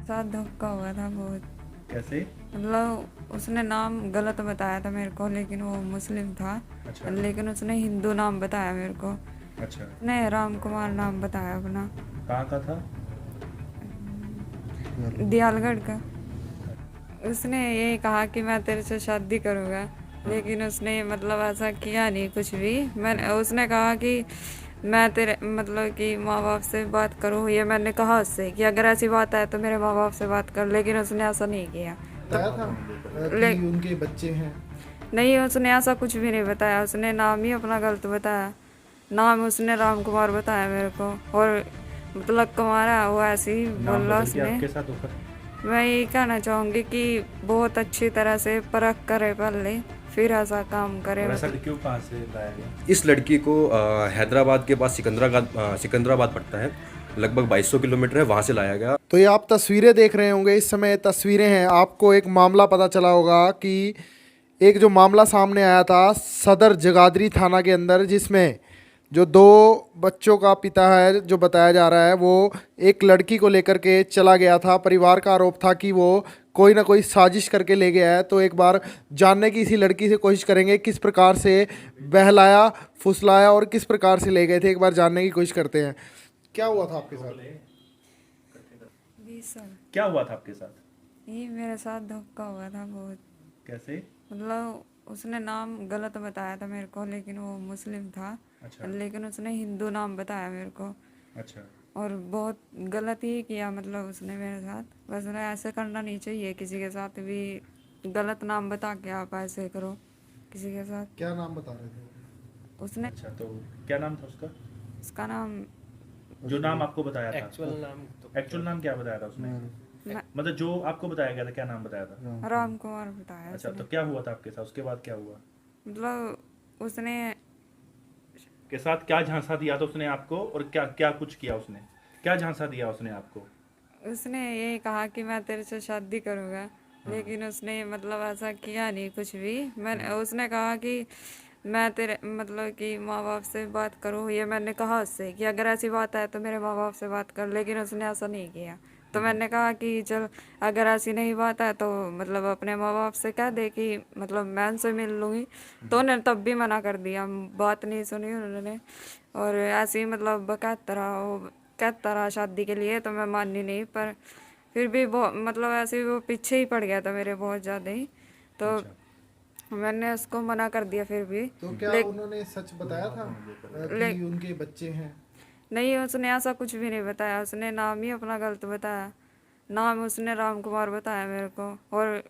साथ धोखा हुआ था बहुत। कैसे? मतलब उसने नाम गलत बताया था मेरे को, लेकिन वो मुस्लिम था। अच्छा। लेकिन उसने हिंदू नाम बताया मेरे को। अच्छा। उसने राम कुमार नाम बताया अपना। कहाँ का था? दियालगढ़ का। उसने यही कहा कि मैं तेरे से शादी करूँगा, लेकिन उसने मतलब ऐसा किया नहीं कुछ भी। मैंने उसने कहा कि मैं तेरे मतलब कि माँ बाप से बात करूँ, ये मैंने कहा उससे कि अगर ऐसी बात है तो मेरे माँ बाप से बात कर, लेकिन उसने ऐसा नहीं किया। बताया था ले कि उनके बच्चे हैं। नहीं, उसने ऐसा कुछ भी नहीं बताया। उसने नाम ही अपना गलत बताया। नाम उसने राम कुमार बताया मेरे को, और मतलब कुमारा वो ऐसे ही नाम बोला बदल के उसने। आपके साथ धोखा? मैं यही कहना चाहूँगी कि बहुत अच्छी तरह से परख करे पहले, फिर ऐसा काम करे। और ऐसा मतलब क्यों, कहाँ से लाया गया? इस लड़की को हैदराबाद के पास सिकंदराबाद पड़ता है, लगभग 2200 किलोमीटर है, वहाँ से लाया गया। तो ये आप तस्वीरें देख रहे होंगे, इस समय तस्वीरें हैं। आपको एक मामला पता चला होगा कि एक जो मामला सामने आया था सदर जगाधरी थाना के अंदर, जिसमें जो दो बच्चों का पिता है जो बताया जा रहा है, वो एक लड़की को लेकर के चला गया था। परिवार का आरोप था कि वो कोई ना कोई साजिश करके ले गया है। तो एक बार जानने की इसी लड़की से कोशिश करेंगे किस प्रकार से बहलाया फुसलाया और किस प्रकार से ले गए थे। एक बार जानने की कोशिश करते हैं, क्या हुआ था आपके साथ? 20 साल क्या हुआ था आपके साथ? ये मेरे साथ धोखा हुआ था बहुत। कैसे? मतलब उसने नाम गलत बताया था मेरे को, लेकिन वो मुस्लिम था। अच्छा। लेकिन उसने हिंदू नाम बताया मेरे को, अच्छा। और बहुत गलत ही किया मतलब उसने मेरे साथ। बस उन्हें ऐसे करना नहीं चाहिए, किसी के साथ भी गलत नाम बता के आप ऐसे करो किसी के साथ। क्या नाम बता रहे थे? उसने अच्छा, तो क्या नाम था उसका? उसका नाम जो नाम आपको बताया था, एक्चुअल एक्चुअल नाम क्या बताया था उसने? मैं- मतलब जो आपको बताया गया था, क्या नाम बताया था? राम कुमार बताया अच्छा, उसने। तो क्या हुआ था आपके साथ, उसके बाद क्या हुआ? मतलब उसने के साथ क्या झांसा दिया था उसने आपको, और क्या क्या कुछ किया उसने? क्या झांसा दिया उसने आपको? उसने यही कहा कि मैं तेरे से शादी करूँगा, लेकिन उसने मतलब ऐसा किया नहीं कुछ भी। मैंने उसने कहा कि मैं तेरे मतलब कि माँ बाप से बात करूँ, ये मैंने कहा उससे कि अगर ऐसी बात है तो मेरे माँ बाप से बात कर, लेकिन उसने ऐसा नहीं किया। तो मैंने कहा कि चल, अगर ऐसी नहीं बात है तो मतलब अपने माँ बाप से कह दे कि मतलब मैं उनसे मिल लूँगी। तो उन्होंने तब भी मना कर दिया, बात नहीं सुनी उन्होंने। और ऐसे ही मतलब कहता रहा शादी के लिए, तो मैं मानी नहीं। पर फिर भी बहुत मतलब ऐसे ही वो पीछे ही पड़ गया था मेरे बहुत ज़्यादा ही। तो अच्छा। मैंने उसको मना कर दिया फिर भी। तो क्या ले, उन्होंने सच बताया था ले, कि उनके बच्चे हैं? नहीं, उसने ऐसा कुछ भी नहीं बताया। उसने नाम ही अपना गलत बताया। नाम उसने राम कुमार बताया मेरे को, और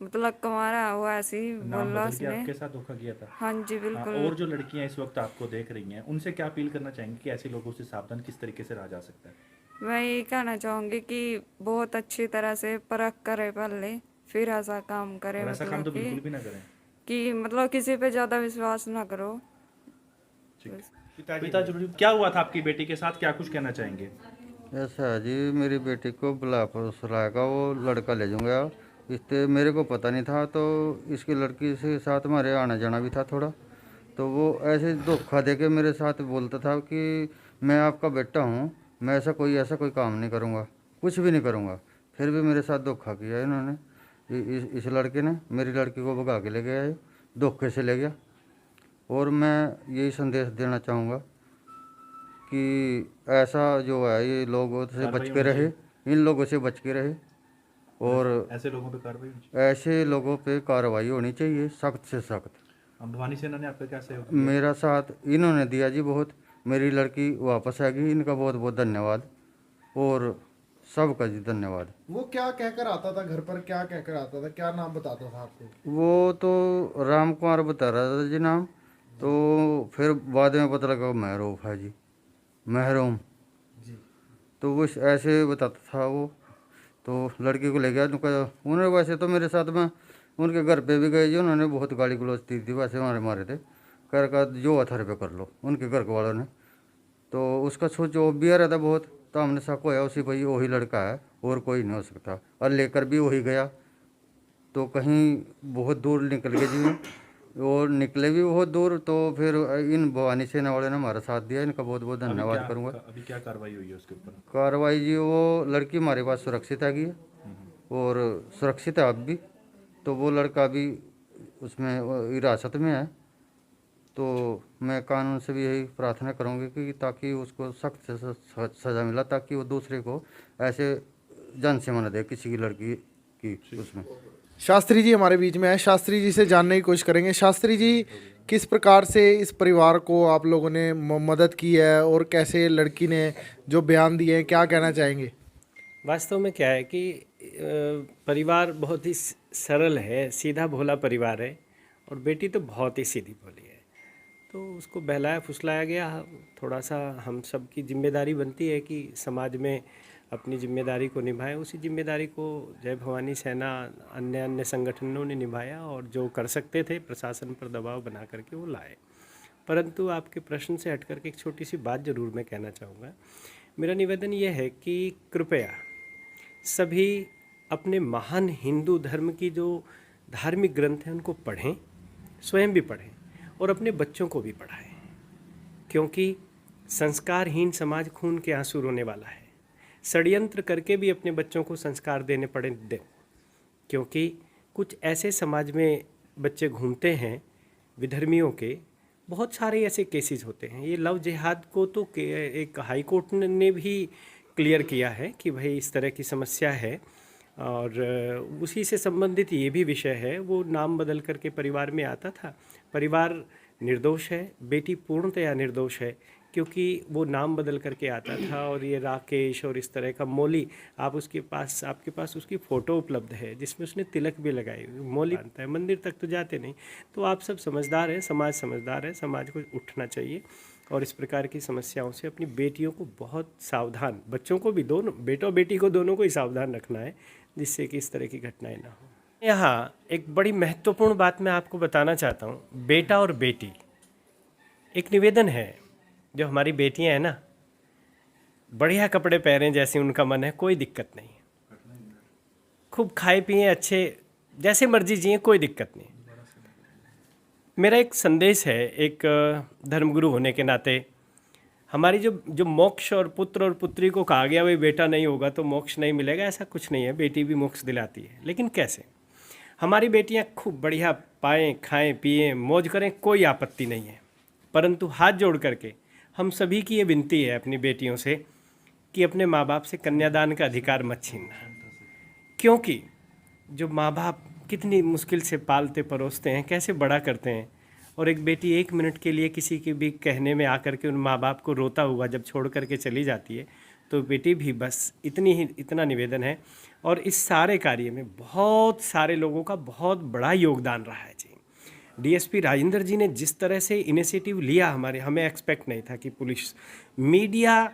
मतलब कुमारा वो ऐसे ही नाम बोला बदल के उसने। आपके साथ धोखा किया था? हाँ जी, हाँ, बिल्कुल। और जो लड़कियां इस वक्त आपको देख रही हैं, उनसे क्या अपील करना चाहेंगे कि ऐसे लोगों से सावधान किस तरीके से रहा जा सकता है? मैं यही कहना चाहूँगी कि बहुत अच्छी तरह से परख करे पहले, फिर ऐसा काम करे। और ऐसा काम मतलब तो बिल्कुल भी ना करें। कि मतलब किसी पे ज़्यादा विश्वास ना करो। ठीक है। पिताजी, क्या हुआ था आपकी बेटी के साथ, क्या कुछ कहना चाहेंगे? ऐसा है जी, मेरी बेटी को बुलाया का वो लड़का ले जाऊंगा। इससे मेरे को पता नहीं था, तो इसकी लड़की से साथ हमारे आना जाना भी था थोड़ा। तो वो ऐसे धोखा दे के मेरे साथ बोलता था कि मैं आपका बेटा हूँ, मैं ऐसा कोई काम नहीं करूँगा, कुछ भी नहीं करूँगा। फिर भी मेरे साथ धोखा किया इन्होंने। इस लड़के ने मेरी लड़की को भगा के ले गया है, धोखे से ले गया। और मैं यही संदेश देना चाहूँगा कि ऐसा जो है ये लोगों से बच कार्रवाई के होनी रहे, चाहिए। इन लोगों से बच के रहे। और ऐसे लोगों पे कार्रवाई होनी चाहिए। ऐसे लोगों पे कार्रवाई होनी चाहिए, सख्त से सख्त। अब भवानी सेना ने आपका क्या सहयोग किया? मेरा साथ इन्होंने दिया जी बहुत। मेरी लड़की वापस आ गई, इनका बहुत बहुत धन्यवाद, और सबका जी धन्यवाद। वो क्या कहकर आता था घर पर, क्या कहकर आता था, क्या नाम बताता था आपको? वो तो राम कुमार बता रहा था जी नाम। तो फिर बाद में पता लगा महरूफ है जी, महरूम। जी। तो वो ऐसे बताता था वो। तो लड़की को ले गया उनका। उन्होंने वैसे तो मेरे साथ में उनके घर पे भी गए जी, उन्होंने बहुत गाली गलौज दी थी, वैसे मारे मारे थे। कर का जो अथर पे कर लो उनके घर के वालों ने। तो उसका सोच जो भी आ रहा था बहुत, तो हमने शक होया उसी भाई वही लड़का है, और कोई नहीं हो सकता। और लेकर भी वही गया, तो कहीं बहुत दूर निकल गए जी। और निकले भी बहुत दूर। तो फिर इन भवानी सेना वाले ने हमारा साथ दिया, इनका बहुत बहुत धन्यवाद करूँगा। अभी क्या कार्रवाई हुई है उसके ऊपर? कार्रवाई जी, वो लड़की हमारे पास सुरक्षित आ गई है और सुरक्षित है अब भी। तो वो लड़का भी उसमें हिरासत में है। तो मैं कानून से भी यही प्रार्थना करूँगी कि ताकि उसको सख्त से सख्त सज़ा मिला, ताकि वो दूसरे को ऐसे जान से न दे किसी की लड़की की उसमें। शास्त्री जी हमारे बीच में है, शास्त्री जी से जानने की कोशिश करेंगे। शास्त्री जी, किस प्रकार से इस परिवार को आप लोगों ने मदद की है और कैसे लड़की ने जो बयान दिए हैं, क्या कहना चाहेंगे? वास्तव में क्या है कि परिवार बहुत ही सरल है, सीधा भोला परिवार है और बेटी तो बहुत ही सीधी भोली है। तो उसको बहलाया फुसलाया गया। थोड़ा सा हम सब की जिम्मेदारी बनती है कि समाज में अपनी जिम्मेदारी को निभाएं। उसी जिम्मेदारी को जय भवानी सेना अन्य अन्य संगठनों ने निभाया और जो कर सकते थे प्रशासन पर दबाव बना करके वो लाए। परंतु आपके प्रश्न से हट करके एक छोटी सी बात ज़रूर मैं कहना चाहूँगा। मेरा निवेदन ये है कि कृपया सभी अपने महान हिंदू धर्म की जो धार्मिक ग्रंथ हैं उनको पढ़ें, स्वयं भी पढ़ें और अपने बच्चों को भी पढ़ाएं, क्योंकि संस्कारहीन समाज खून के आंसू रोने वाला है। षड्यंत्र करके भी अपने बच्चों को संस्कार देने पड़े दें, क्योंकि कुछ ऐसे समाज में बच्चे घूमते हैं विधर्मियों के। बहुत सारे ऐसे केसेस होते हैं। ये लव जिहाद को तो एक हाई कोर्ट ने भी क्लियर किया है कि भाई इस तरह की समस्या है और उसी से संबंधित ये भी विषय है। वो नाम बदल करके परिवार में आता था। परिवार निर्दोष है, बेटी पूर्णतया निर्दोष है, क्योंकि वो नाम बदल करके आता था। और ये राकेश और इस तरह का मोली, आप आपके पास उसकी फ़ोटो उपलब्ध है जिसमें उसने तिलक भी लगाई हुई। मोली बनता है, मंदिर तक तो जाते नहीं। तो आप सब समझदार हैं, समाज समझदार है, समाज को उठना चाहिए और इस प्रकार की समस्याओं से अपनी बेटियों को बहुत सावधान, बच्चों को भी, दोनों बेटो बेटी को दोनों को ही सावधान रखना है, जिससे कि इस तरह की घटनाएं ना हो। यहाँ एक बड़ी महत्वपूर्ण बात मैं आपको बताना चाहता हूँ। बेटा और बेटी, एक निवेदन है, जो हमारी बेटियां हैं ना, बढ़िया कपड़े पहनें जैसे उनका मन है, कोई दिक्कत नहीं। खूब खाए पिए, अच्छे जैसे मर्जी जिए, कोई दिक्कत नहीं। मेरा एक संदेश है एक धर्मगुरु होने के नाते। हमारी जो मोक्ष और पुत्र और पुत्री को कहा गया भाई बेटा नहीं होगा तो मोक्ष नहीं मिलेगा, ऐसा कुछ नहीं है। बेटी भी मोक्ष दिलाती है, लेकिन कैसे? हमारी बेटियां खूब बढ़िया पाएँ, खाएं पिएं, मौज करें, कोई आपत्ति नहीं है। परंतु हाथ जोड़ करके हम सभी की ये विनती है अपनी बेटियों से कि अपने माँ बाप से कन्यादान का अधिकार मत छीनना, क्योंकि जो माँ बाप कितनी मुश्किल से पालते परोसते हैं, कैसे बड़ा करते हैं, और एक बेटी 1 मिनट के लिए किसी के भी कहने में आकर के उन माँ बाप को रोता हुआ जब छोड़ करके चली जाती है, तो बेटी भी बस इतना निवेदन है। और इस सारे कार्य में बहुत सारे लोगों का बहुत बड़ा योगदान रहा है जी। डीएसपी राजेंद्र जी ने जिस तरह से इनिशिएटिव लिया, हमें एक्सपेक्ट नहीं था कि पुलिस, मीडिया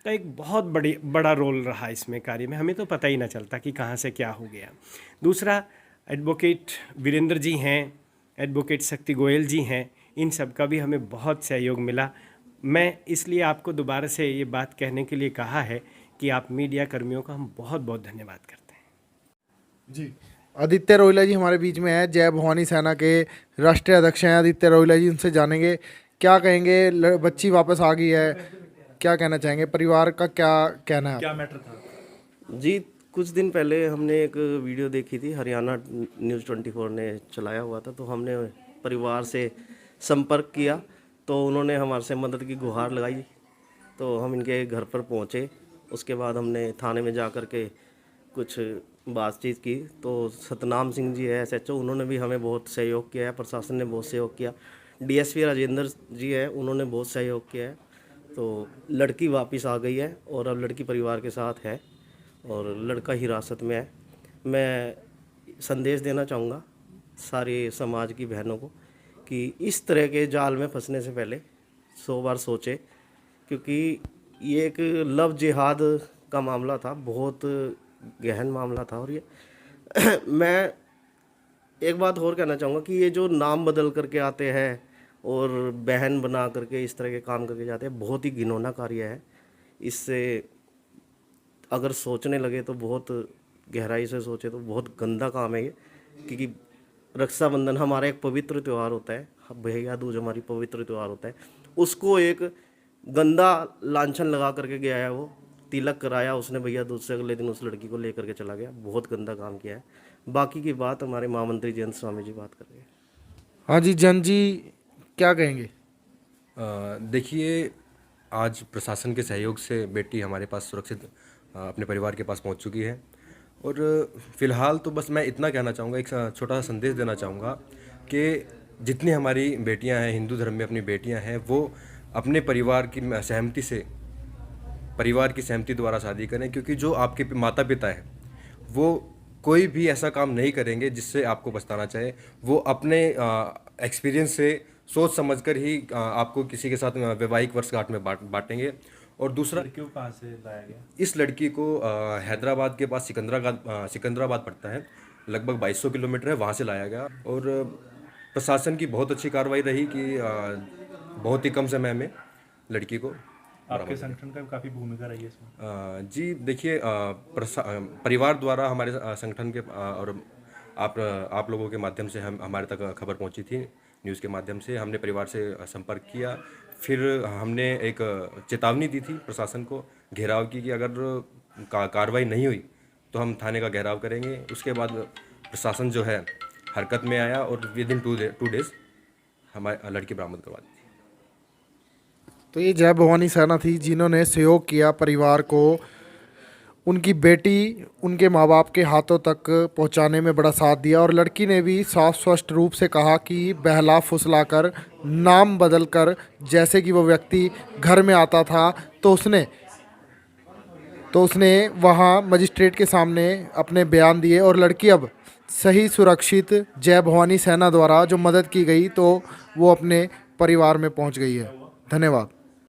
का एक बहुत बड़ा रोल रहा इसमें कार्य में। हमें तो पता ही ना चलता कि कहाँ से क्या हो गया। दूसरा, एडवोकेट वीरेंद्र जी हैं, एडवोकेट शक्ति गोयल जी हैं, इन सब का भी हमें बहुत सहयोग मिला। मैं इसलिए आपको दोबारा से ये बात कहने के लिए कहा है कि आप मीडिया कर्मियों का हम बहुत बहुत धन्यवाद करते हैं जी। आदित्य रोहिला जी हमारे बीच में है, जय भवानी सेना के राष्ट्रीय अध्यक्ष हैं आदित्य रोहिला जी। उनसे जानेंगे क्या कहेंगे। बच्ची वापस आ गई है, क्या कहना चाहेंगे, परिवार का क्या कहना है? क्या मैटर था जी? कुछ दिन पहले हमने एक वीडियो देखी थी, हरियाणा न्यूज़ 24 ने चलाया हुआ था। तो हमने परिवार से संपर्क किया तो उन्होंने हमारे से मदद की गुहार लगाई। तो हम इनके घर पर पहुंचे। उसके बाद हमने थाने में जा कर के कुछ बातचीत की। तो सतनाम सिंह जी है SHO, उन्होंने भी हमें बहुत सहयोग किया है। प्रशासन ने बहुत सहयोग किया। DSP राजेंद्र जी है, उन्होंने बहुत सहयोग किया है। तो लड़की वापस आ गई है और अब लड़की परिवार के साथ है और लड़का हिरासत में है। मैं संदेश देना चाहूँगा सारे समाज की बहनों को कि इस तरह के जाल में फंसने से पहले 100 बार सोचे, क्योंकि ये एक लव जिहाद का मामला था, बहुत गहन मामला था। और ये मैं एक बात और कहना चाहूँगा कि ये जो नाम बदल करके आते हैं और बहन बना करके इस तरह के काम करके जाते हैं, बहुत ही घिनौना कार्य है। इससे अगर सोचने लगे तो बहुत गहराई से सोचे तो बहुत गंदा काम है ये, क्योंकि रक्षाबंधन हमारा एक पवित्र त्यौहार होता है, भैया दूज हमारी पवित्र त्यौहार होता है, उसको एक गंदा लांछन लगा करके गया है। वो तिलक कराया उसने भैया दूज से, अगले दिन उस लड़की को लेकर के चला गया। बहुत गंदा काम किया है। बाकी की बात हमारे महामंत्री जयंत स्वामी जी बात कर रहे हैं। हाँ जी, जैन जी क्या कहेंगे? देखिए, आज प्रशासन के सहयोग से बेटी हमारे पास सुरक्षित अपने परिवार के पास पहुंच चुकी है। और फ़िलहाल तो बस मैं इतना कहना चाहूँगा, एक छोटा सा संदेश देना चाहूँगा कि जितनी हमारी बेटियां हैं, हिंदू धर्म में अपनी बेटियां हैं, वो अपने परिवार की सहमति से, परिवार की सहमति द्वारा शादी करें। क्योंकि जो आपके माता पिता हैं वो कोई भी ऐसा काम नहीं करेंगे जिससे आपको पछताना चाहे। वो अपने एक्सपीरियंस से सोच समझकर ही आपको किसी के साथ वैवाहिक वर्षगांठ में बांटेंगे। और दूसरा, लड़कियों को कहाँ से लाया गया? इस लड़की को हैदराबाद के पास सिकंदराबाद पड़ता है, लगभग 2200 किलोमीटर है, वहाँ से लाया गया। और प्रशासन की बहुत अच्छी कार्रवाई रही कि बहुत ही कम समय में लड़की को आपके संगठन का काफ़ी भूमिका रही है इसमें। जी देखिए, परिवार द्वारा हमारे संगठन के और आप लोगों के माध्यम से हमारे तक खबर पहुंची थी। न्यूज़ के माध्यम से हमने परिवार से संपर्क किया। फिर हमने एक चेतावनी दी थी प्रशासन को घेराव की कि अगर कार्रवाई नहीं हुई तो हम थाने का घेराव करेंगे। उसके बाद प्रशासन जो है हरकत में आया और विद इन 2 डेज़ हमारी लड़की बरामद करवा दी थी। तो ये जय भवानी सेना थी जिन्होंने सहयोग किया परिवार को उनकी बेटी उनके माँ बाप के हाथों तक पहुँचाने में बड़ा साथ दिया। और लड़की ने भी साफ स्पष्ट रूप से कहा कि बहला फुसला कर, नाम बदल कर, जैसे कि वो व्यक्ति घर में आता था तो उसने वहाँ मजिस्ट्रेट के सामने अपने बयान दिए। और लड़की अब सही सुरक्षित जय भवानी सेना द्वारा जो मदद की गई तो वो अपने परिवार में पहुँच गई है। धन्यवाद।